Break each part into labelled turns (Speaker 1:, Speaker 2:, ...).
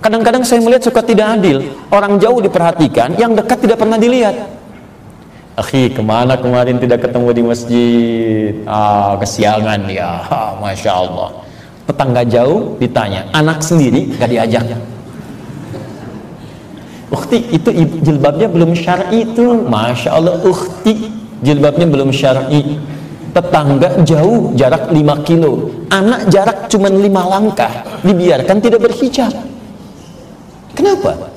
Speaker 1: Kadang-kadang saya melihat suka tidak adil. Orang jauh diperhatikan, yang dekat tidak pernah dilihat. Akhi, kemana kemarin tidak ketemu di masjid? Kesiangan ya, Masya Allah. Tetangga jauh ditanya, anak sendiri gak diajak. Ukhti, itu jilbabnya belum syar'i itu. Masya Allah, ukhti, jilbabnya belum syar'i. Tetangga jauh, jarak 5 kilo. Anak jarak cuma 5 langkah, dibiarkan tidak berhijab. Kenapa?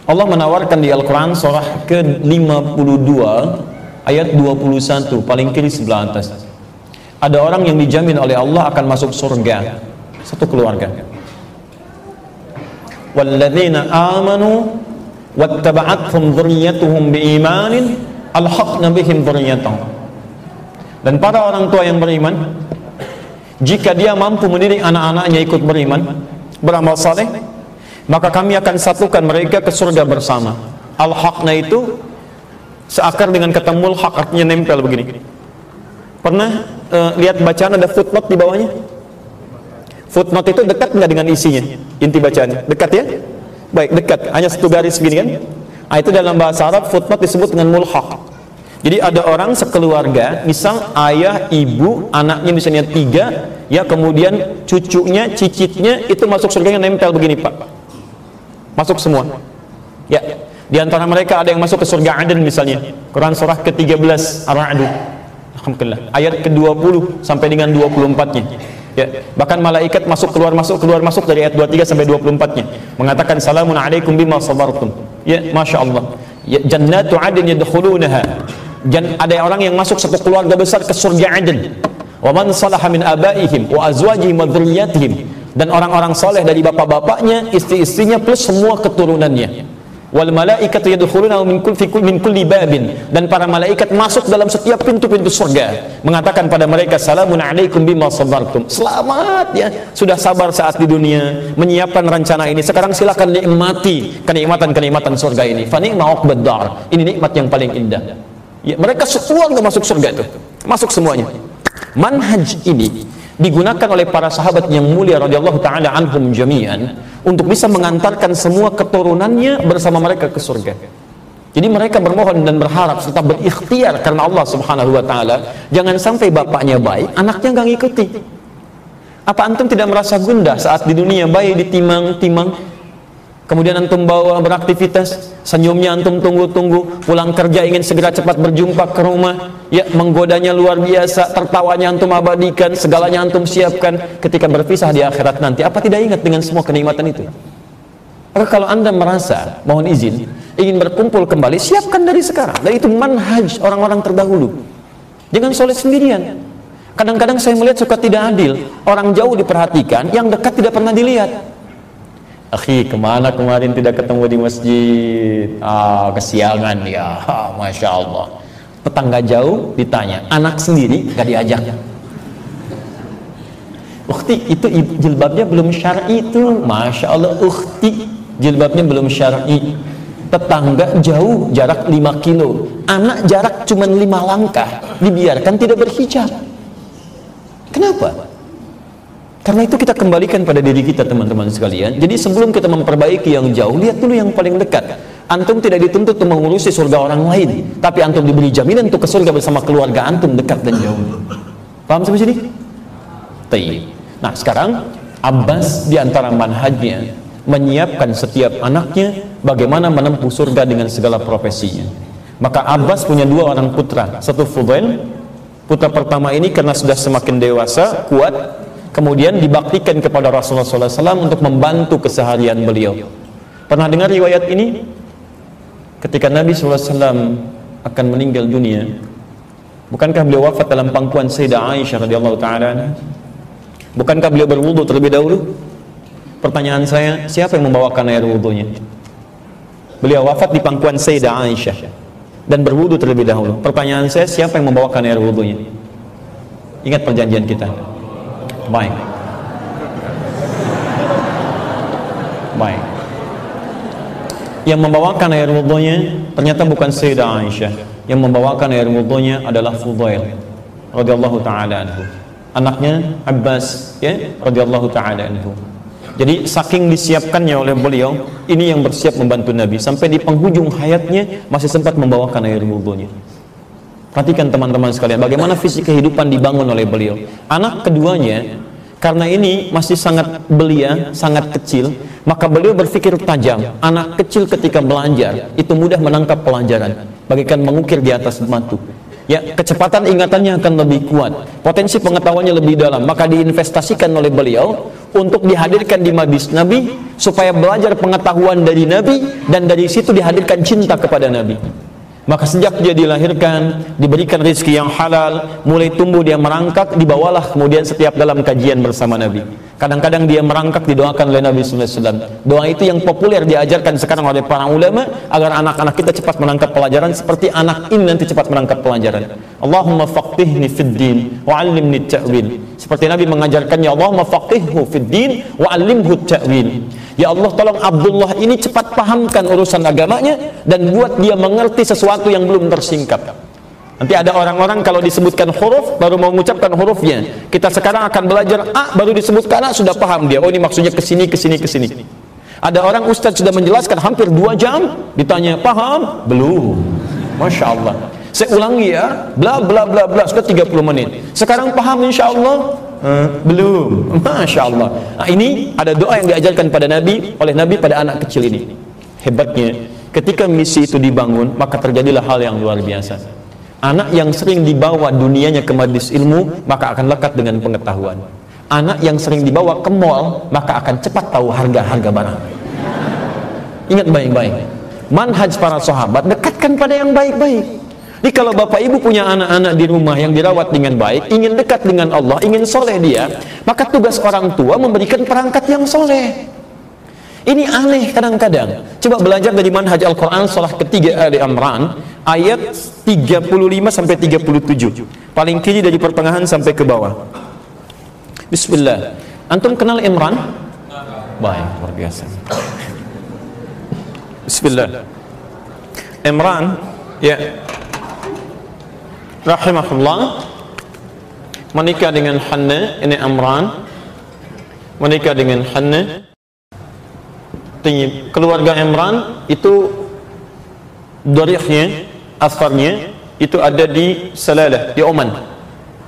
Speaker 1: Allah menawarkan di Al-Quran surah ke-52 ayat 21, paling kiri sebelah atas. Ada orang yang dijamin oleh Allah akan masuk surga, satu keluarga. Walladzina amanu wattaba'athum dzurriyyatuhum biimanin alhaqna bihim dzurriyyatahum. Dan para orang tua yang beriman, jika dia mampu mendidik anak-anaknya ikut beriman, beramal saleh, maka kami akan satukan mereka ke surga bersama. Al-haqna itu seakar dengan kata mulhaq, artinya nempel begini. Pernah lihat bacaan ada footnote di bawahnya? Footnote itu dekat nggak dengan isinya? Inti bacaannya dekat ya? Baik, dekat, hanya satu garis begini kan? Nah, itu dalam bahasa Arab footnote disebut dengan mulhaq. Jadi ada orang sekeluarga, misal ayah, ibu, anaknya misalnya 3, ya, kemudian cucunya, cicitnya itu masuk surganya nempel begini Pak. Masuk semua. Ya, di antara mereka ada yang masuk ke surga Aden misalnya. Quran surah ke-13 Ar-Ra'd. Alhamdulillah. Ayat ke-20 sampai dengan 24-nya. Ya, bahkan malaikat masuk keluar masuk dari ayat 23 sampai 24-nya. Mengatakan salamun alaikum bima sabartum. Ya, Masya Allah. Ya, jannatu adin yadkhulunaha. Dan ada orang yang masuk satu keluarga besar ke surga Aden. Wa man salaha min abaihim wa azwajihim wa dzurriyyatihim. Dan orang-orang soleh dari bapak-bapaknya, istri-istrinya, plus semua keturunannya. Wal malaikatu yadkhuluna min kulli babin. Dan para malaikat masuk dalam setiap pintu-pintu surga, mengatakan pada mereka salamun alaikum bima sabartum. Selamat ya, sudah sabar saat di dunia, menyiapkan rencana ini. Sekarang silakan nikmati kenikmatan-kenikmatan surga ini. Fa ni'ma uqbad dar. Ini nikmat yang paling indah. Ya, mereka semua nggak masuk surga itu. Masuk semuanya. Manhaj ini digunakan oleh para sahabat yang mulia radhiyallahu taala anhum jami'an untuk bisa mengantarkan semua keturunannya bersama mereka ke surga. Jadi mereka bermohon dan berharap serta berikhtiar karena Allah Subhanahu wa taala, jangan sampai bapaknya baik, anaknya nggak ngikuti. Apa antum tidak merasa gundah saat di dunia bayi ditimang-timang, kemudian antum bawa beraktivitas, senyumnya antum tunggu-tunggu, pulang kerja ingin segera cepat berjumpa ke rumah, ya, menggodanya luar biasa, tertawanya antum abadikan, segalanya antum siapkan, ketika berpisah di akhirat nanti, apa tidak ingat dengan semua kenikmatan itu? Maka kalau anda merasa, mohon izin, ingin berkumpul kembali, siapkan dari sekarang. Dan itu manhaj orang-orang terdahulu. Jangan soleh sendirian. Kadang-kadang saya melihat suka tidak adil, orang jauh diperhatikan, yang dekat tidak pernah dilihat. Akhi, kemana kemarin tidak ketemu di masjid? Kesiangan ya, Masya Allah. Tetangga jauh ditanya, anak sendiri gak diajak. Ukhti, itu jilbabnya belum syar'i itu. Masya Allah, ukhti, jilbabnya belum syar'i. Tetangga jauh, jarak 5 kilo. Anak jarak cuma 5 langkah, dibiarkan tidak berhijab. Kenapa? Karena itu kita kembalikan pada diri kita, teman-teman sekalian. Jadi sebelum kita memperbaiki yang jauh, lihat dulu yang paling dekat. Antum tidak dituntut untuk mengurusi surga orang lain, tapi antum diberi jaminan untuk ke surga bersama keluarga antum dekat dan jauh. Paham sampai sini? Tayyib. Nah, sekarang Abbas di antara manhajnya menyiapkan setiap anaknya bagaimana menempuh surga dengan segala profesinya. Maka Abbas punya 2 orang putra. Satu Fudail, putra pertama ini karena sudah semakin dewasa, kuat, kemudian dibaktikan kepada Rasulullah SAW untuk membantu keseharian beliau. Pernah dengar riwayat ini? Ketika Nabi SAW akan meninggal dunia, bukankah beliau wafat dalam pangkuan Sayyidah Aisyah radhiyallahu ta'ala? Bukankah beliau berwudu terlebih dahulu? Pertanyaan saya, siapa yang membawakan air wudhunya? Beliau wafat di pangkuan Sayyidah Aisyah dan berwudu terlebih dahulu. Pertanyaan saya, siapa yang membawakan air wudhunya? Ingat perjanjian kita. Baik. Baik. Yang membawakan air wudhunya ternyata bukan Sayyidah Aisyah. Yang membawakan air wudhunya adalah Fudail radhiyallahu taala anhu. Anaknya Abbas, ya, radhiyallahu taala anhu. Jadi saking disiapkannya oleh beliau, ini yang bersiap membantu Nabi sampai di penghujung hayatnya masih sempat membawakan air wudhunya. Perhatikan teman-teman sekalian, bagaimana visi kehidupan dibangun oleh beliau. Anak keduanya, karena ini masih sangat belia, sangat kecil, maka beliau berpikir tajam. Anak kecil ketika belajar itu mudah menangkap pelajaran, bagaikan mengukir di atas batu. Ya, kecepatan ingatannya akan lebih kuat, potensi pengetahuannya lebih dalam, maka diinvestasikan oleh beliau untuk dihadirkan di majlis Nabi supaya belajar pengetahuan dari Nabi, dan dari situ dihadirkan cinta kepada Nabi. Maka sejak dia dilahirkan, diberikan rezeki yang halal, mulai tumbuh dia merangkak, dibawalah kemudian setiap dalam kajian bersama Nabi. Kadang-kadang dia merangkak didoakan oleh Nabi sallallahu alaihi wasallam. Doa itu yang populer diajarkan sekarang oleh para ulama agar anak-anak kita cepat menangkap pelajaran seperti anak ini nanti cepat menangkap pelajaran. Allahumma faqihni fid din wa 'allimni ta'wil. Seperti Nabi mengajarkannya, Allahumma faqihhu fid din wa 'allimhu ta'wil. Ya Allah, tolong Abdullah ini cepat pahamkan urusan agamanya dan buat dia mengerti sesuatu yang belum tersingkap. Nanti ada orang-orang kalau disebutkan huruf baru mau mengucapkan hurufnya. Kita sekarang akan belajar A, baru disebutkan A sudah paham dia. Oh, ini maksudnya kesini, kesini, kesini. Ada orang ustadz sudah menjelaskan hampir 2 jam, ditanya paham? Belum. Masya Allah. Saya ulangi ya, bla bla bla bla, sudah 30 menit. Sekarang paham insya Allah? Belum. Masya Allah. Nah, ini ada doa yang diajarkan pada Nabi, oleh Nabi pada anak kecil ini. Hebatnya, ketika misi itu dibangun, maka terjadilah hal yang luar biasa. Anak yang sering dibawa dunianya ke majlis ilmu, maka akan lekat dengan pengetahuan. Anak yang sering dibawa ke mall, maka akan cepat tahu harga-harga barang. Ingat baik-baik, manhaj para sahabat, dekatkan pada yang baik-baik. Jadi kalau bapak ibu punya anak-anak di rumah yang dirawat dengan baik, ingin dekat dengan Allah, ingin soleh dia, maka tugas orang tua memberikan perangkat yang soleh. Ini aneh kadang-kadang. Coba belajar dari manhaj Al-Quran surah ketiga Ali Imran ayat 35 sampai 37. Paling kiri dari pertengahan sampai ke bawah. Bismillah. Antum kenal Imran? Baik, luar biasa. Bismillah. Imran, ya, rahimahullah, menikah dengan Hanna. Ini Imran menikah dengan Hanna. Keluarga Imran itu dorihnya, asfarnya itu ada di Salalah, di Oman.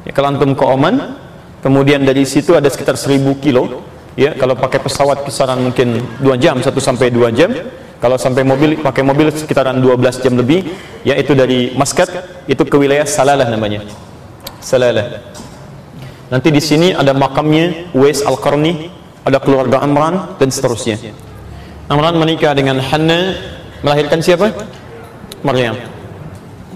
Speaker 1: Ya, kalau antum ke Oman, kemudian dari situ ada sekitar 1000 kilo. Ya, kalau pakai pesawat kisaran mungkin 2 jam, 1 sampai 2 jam. Kalau sampai mobil, pakai mobil sekitaran 12 jam lebih. Ya, itu dari Maskat itu ke wilayah Salalah namanya. Salalah. Nanti di sini ada makamnya Uwais Al-Qarni, ada keluarga Imran dan seterusnya. Imran menikah dengan Hanna, melahirkan siapa? Maryam.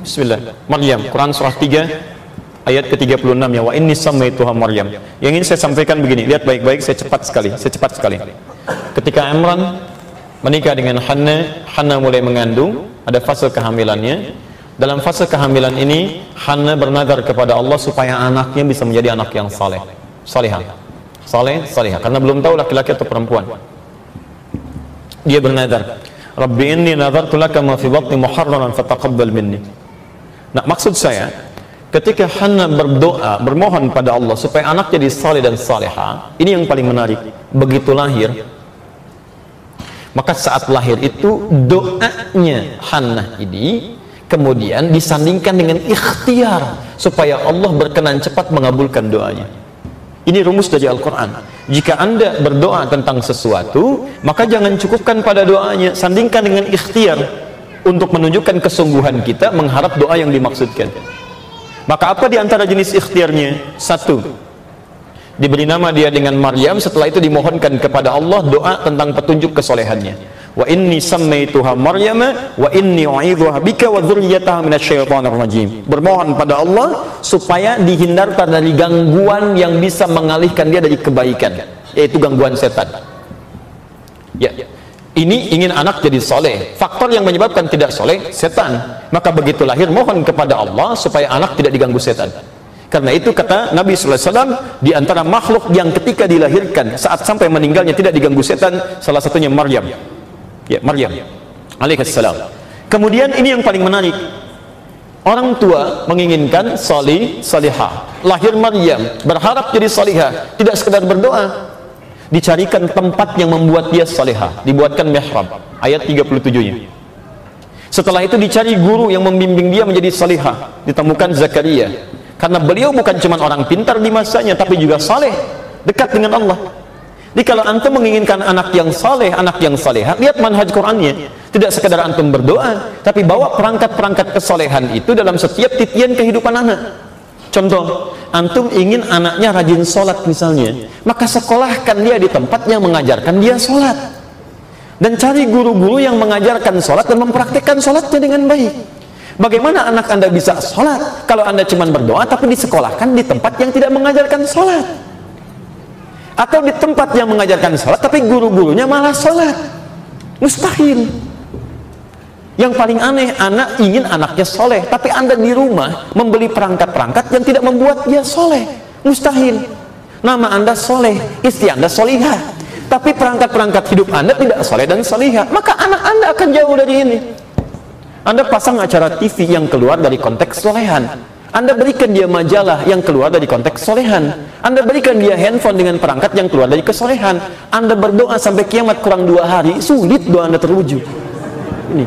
Speaker 1: Bismillah. Maryam, Quran surah 3 ayat ke-36 ya, wa inni sammaituha Maryam. Yang ingin saya sampaikan begini, lihat baik-baik, saya cepat sekali. Ketika Imran menikah dengan Hanna, Hanna mulai mengandung, ada fase kehamilannya. Dalam fase kehamilan ini, Hanna bernazar kepada Allah supaya anaknya bisa menjadi anak yang saleh, salihah, karena belum tahu laki-laki atau perempuan. Dia bernazar, Rabbi inni nazartu laka ma fi batni muharraran fataqabbal minni. Nah, maksud saya, ketika Hanna berdoa, bermohon pada Allah supaya anak jadi saleh dan salihah, ini yang paling menarik. Begitu lahir, maka saat lahir itu doanya Hanna ini kemudian disandingkan dengan ikhtiar supaya Allah berkenan cepat mengabulkan doanya. Ini rumus dari Al-Quran. Jika Anda berdoa tentang sesuatu, maka jangan cukupkan pada doanya, sandingkan dengan ikhtiar untuk menunjukkan kesungguhan kita mengharap doa yang dimaksudkan. Maka apa di antara jenis ikhtiarnya? 1, diberi nama dia dengan Maryam, setelah itu dimohonkan kepada Allah doa tentang petunjuk kesolehannya. Wa inni sammaituha Maryama wa inni u'idzuha bika wa dzurriyyataha minasyaitonir rajim. Bermohon pada Allah supaya dihindarkan dari gangguan yang bisa mengalihkan dia dari kebaikan, yaitu gangguan setan. Ya, ini ingin anak jadi soleh. Faktor yang menyebabkan tidak soleh, setan. Maka begitu lahir, mohon kepada Allah supaya anak tidak diganggu setan. Karena itu kata Nabi SAW, di antara makhluk yang ketika dilahirkan saat sampai meninggalnya tidak diganggu setan, salah satunya Maryam. Ya, Maryam alaihissalam. Kemudian ini yang paling menarik. Orang tua menginginkan salihah. Lahir Maryam, berharap jadi salihah, tidak sekedar berdoa. Dicarikan tempat yang membuat dia salihah, dibuatkan mihrab, ayat 37-nya. Setelah itu dicari guru yang membimbing dia menjadi salihah, ditemukan Zakaria. Karena beliau bukan cuma orang pintar di masanya, tapi juga saleh, dekat dengan Allah. Jadi kalau antum menginginkan anak yang saleh, anak yang salihah, lihat manhaj Qur'annya. Tidak sekedar antum berdoa, tapi bawa perangkat-perangkat kesolehan itu dalam setiap titian kehidupan anak. Contoh, antum ingin anaknya rajin sholat misalnya, maka sekolahkan dia di tempat yang mengajarkan dia sholat, dan cari guru-guru yang mengajarkan sholat dan mempraktikkan sholatnya dengan baik. Bagaimana anak anda bisa sholat kalau anda cuma berdoa tapi disekolahkan di tempat yang tidak mengajarkan sholat, atau di tempat yang mengajarkan sholat tapi guru-gurunya malah sholat? Mustahil. Yang paling aneh, anak ingin anaknya soleh, tapi anda di rumah membeli perangkat-perangkat yang tidak membuat dia soleh. Mustahil. Nama anda soleh, istri anda solihah, tapi perangkat-perangkat hidup anda tidak soleh dan solihah, maka anak anda akan jauh dari ini. Anda pasang acara TV yang keluar dari konteks solehan, anda berikan dia majalah yang keluar dari konteks solehan, anda berikan dia handphone dengan perangkat yang keluar dari kesolehan, anda berdoa sampai kiamat kurang 2 hari, sulit doa anda terwujud. Ini